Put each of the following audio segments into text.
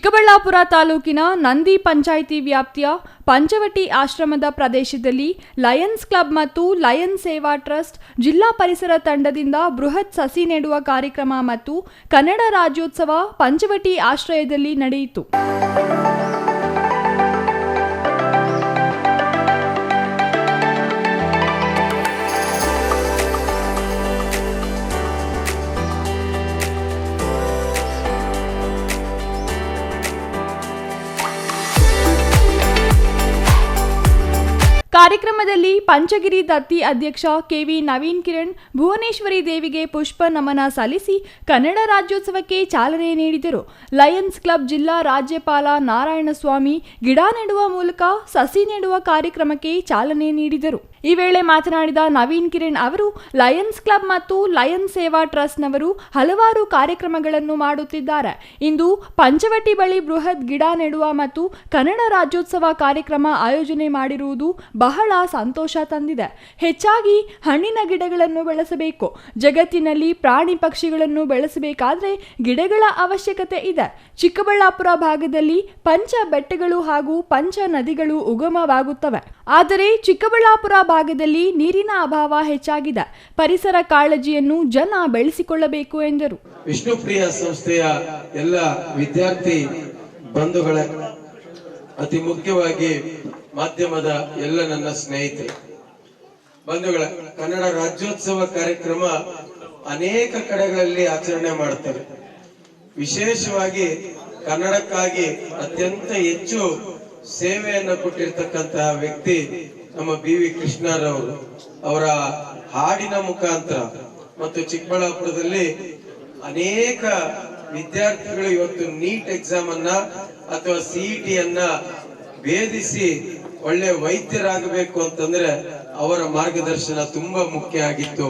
ಚಿಕ್ಕಬಳ್ಳಾಪುರ ತಾಲೂಕಿನ ನಂದಿ ಪಂಚಾಯಿತಿ ವ್ಯಾಪ್ತಿಯ ಪಂಚವಟಿ ಆಶ್ರಮದ ಪ್ರದೇಶದಲ್ಲಿ ಲಯನ್ಸ್ ಕ್ಲಬ್ ಮತ್ತು ಲಯನ್ಸ್ ಸೇವಾ ಟ್ರಸ್ಟ್ ಜಿಲ್ಲಾ ಪರಿಸರ ತಂಡದಿಂದ ಬೃಹತ್ ಸಸಿ ನೆಡುವ ಕಾರ್ಯಕ್ರಮ ಮತ್ತು ಕನ್ನಡ ರಾಜ್ಯೋತ್ಸವ ಪಂಚವಟಿ ಆಶ್ರಯದಲ್ಲಿ ನಡೆಯಿತು. ಕಾರ್ಯಕ್ರಮದಲ್ಲಿ ಪಂಚಗಿರಿ ದತ್ತಿ ಅಧ್ಯಕ್ಷ ಕೆವಿ ನವೀನ್ ಕಿರಣ್ ಭುವನೇಶ್ವರಿ ದೇವಿಗೆ ಪುಷ್ಪ ನಮನ ಸಲ್ಲಿಸಿ ಕನ್ನಡ ರಾಜ್ಯೋತ್ಸವಕ್ಕೆ ಚಾಲನೆ ನೀಡಿದರು. ಲಯನ್ಸ್ ಕ್ಲಬ್ ಜಿಲ್ಲಾ ರಾಜ್ಯಪಾಲ ನಾರಾಯಣಸ್ವಾಮಿ ಗಿಡ ನೆಡುವ ಮೂಲಕ ಸಸಿ ನೆಡುವ ಕಾರ್ಯಕ್ರಮಕ್ಕೆ ಚಾಲನೆ ನೀಡಿದರು. ಈ ವೇಳೆ ಮಾತನಾಡಿದ ನವೀನ್ ಕಿರಣ್ ಅವರು ಲಯನ್ಸ್ ಕ್ಲಬ್ ಮತ್ತು ಲಯನ್ಸ್ ಸೇವಾ ಟ್ರಸ್ಟ್ನವರು ಹಲವಾರು ಕಾರ್ಯಕ್ರಮಗಳನ್ನು ಮಾಡುತ್ತಿದ್ದಾರೆ. ಇಂದು ಪಂಚವಟಿ ಬಳಿ ಬೃಹತ್ ಗಿಡ ನೆಡುವ ಮತ್ತು ಕನ್ನಡ ರಾಜ್ಯೋತ್ಸವ ಕಾರ್ಯಕ್ರಮ ಆಯೋಜನೆ ಮಾಡಿರುವುದು ಬಹಳ ಸಂತೋಷ ತಂದಿದೆ. ಹೆಚ್ಚಾಗಿ ಹಣ್ಣಿನ ಗಿಡಗಳನ್ನು ಬೆಳೆಸಬೇಕು. ಜಗತ್ತಿನಲ್ಲಿ ಪ್ರಾಣಿ ಪಕ್ಷಿಗಳನ್ನು ಬೆಳೆಸಬೇಕಾದ್ರೆ ಗಿಡಗಳ ಅವಶ್ಯಕತೆ ಇದೆ. ಚಿಕ್ಕಬಳ್ಳಾಪುರ ಭಾಗದಲ್ಲಿ ಪಂಚ ಬೆಟ್ಟಗಳು ಹಾಗೂ ಪಂಚ ನದಿಗಳು ಉಗಮವಾಗುತ್ತವೆ. ಆದರೆ ಚಿಕ್ಕಬಳ್ಳಾಪುರ ಭಾಗದಲ್ಲಿ ನೀರಿನ ಅಭಾವ ಹೆಚ್ಚಾಗಿದೆ. ಪರಿಸರ ಕಾಳಜಿಯನ್ನು ಜನ ಬೆಳೆಸಿಕೊಳ್ಳಬೇಕು ಎಂದರು. ವಿಷ್ಣುಪ್ರಿಯ ಸಂಸ್ಥೆಯ ಎಲ್ಲ ವಿದ್ಯಾರ್ಥಿ ಬಂಧುಗಳ, ಅತಿ ಮುಖ್ಯವಾಗಿ ಮಾಧ್ಯಮದ ಎಲ್ಲ ನನ್ನ ಸ್ನೇಹಿತರು ಬಂಧುಗಳ, ಕನ್ನಡ ರಾಜ್ಯೋತ್ಸವ ಕಾರ್ಯಕ್ರಮ ಅನೇಕ ಕಡೆಗಳಲ್ಲಿ ಆಚರಣೆ ಮಾಡ್ತಾರೆ. ವಿಶೇಷವಾಗಿ ಕನ್ನಡಕ್ಕಾಗಿ ಅತ್ಯಂತ ಹೆಚ್ಚು ಸೇವೆಯನ್ನು ಕೊಟ್ಟಿರ್ತಕ್ಕಂತಹ ವ್ಯಕ್ತಿ ನಮ್ಮ ಬಿ.ವಿ. ಕೃಷ್ಣರವರು. ಅವರ ಹಾಡಿನ ಮುಖಾಂತರ ಮತ್ತು ಚಿಕ್ಕಬಳ್ಳಾಪುರದಲ್ಲಿ ಅನೇಕ ವಿದ್ಯಾರ್ಥಿಗಳು ಇವತ್ತು ನೀಟ್ ಎಕ್ಸಾಮ್ ಅನ್ನ ಅಥವಾ CET ಅನ್ನ ಭೇದಿಸಿ ಒಳ್ಳೆ ವೈದ್ಯರಾಗಬೇಕು ಅಂತಂದ್ರೆ ಅವರ ಮಾರ್ಗದರ್ಶನ ತುಂಬಾ ಮುಖ್ಯ ಆಗಿತ್ತು.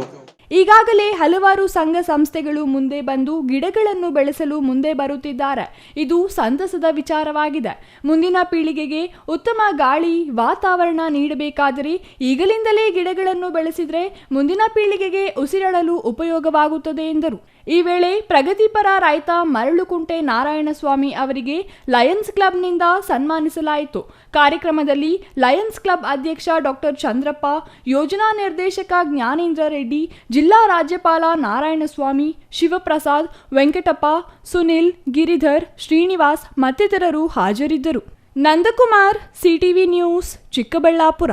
ಈಗಾಗಲೇ ಹಲವಾರು ಸಂಘ ಸಂಸ್ಥೆಗಳು ಮುಂದೆ ಬಂದು ಗಿಡಗಳನ್ನು ಬೆಳೆಸಲು ಮುಂದೆ ಬರುತ್ತಿದ್ದಾರೆ. ಇದು ಸಂತಸದ ವಿಚಾರವಾಗಿದೆ. ಮುಂದಿನ ಪೀಳಿಗೆಗೆ ಉತ್ತಮ ಗಾಳಿ ವಾತಾವರಣ ನೀಡಬೇಕಾದರೆ ಈಗಲಿಂದಲೇ ಗಿಡಗಳನ್ನು ಬೆಳೆಸಿದರೆ ಮುಂದಿನ ಪೀಳಿಗೆಗೆ ಉಸಿರಾಡಲು ಉಪಯೋಗವಾಗುತ್ತದೆ ಎಂದರು. ಈ ವೇಳೆ ಪ್ರಗತಿಪರ ರೈತ ಮರಳುಕುಂಟೆ ನಾರಾಯಣಸ್ವಾಮಿ ಅವರಿಗೆ ಲಯನ್ಸ್ ಕ್ಲಬ್ನಿಂದ ಸನ್ಮಾನಿಸಲಾಯಿತು. ಕಾರ್ಯಕ್ರಮದಲ್ಲಿ ಲಯನ್ಸ್ ಕ್ಲಬ್ ಅಧ್ಯಕ್ಷ ಡಾಕ್ಟರ್ ಚಂದ್ರಪ್ಪ, ಯೋಜನಾ ನಿರ್ದೇಶಕ ಜ್ಞಾನೇಂದ್ರ ರೆಡ್ಡಿ, ಜಿಲ್ಲಾ ರಾಜ್ಯಪಾಲ ನಾರಾಯಣಸ್ವಾಮಿ, ಶಿವಪ್ರಸಾದ್, ವೆಂಕಟಪ್ಪ, ಸುನಿಲ್, ಗಿರಿಧರ್, ಶ್ರೀನಿವಾಸ್ ಮತ್ತಿತರರು ಹಾಜರಿದ್ದರು. Nandakumar, CTV news, Chikkaballapur.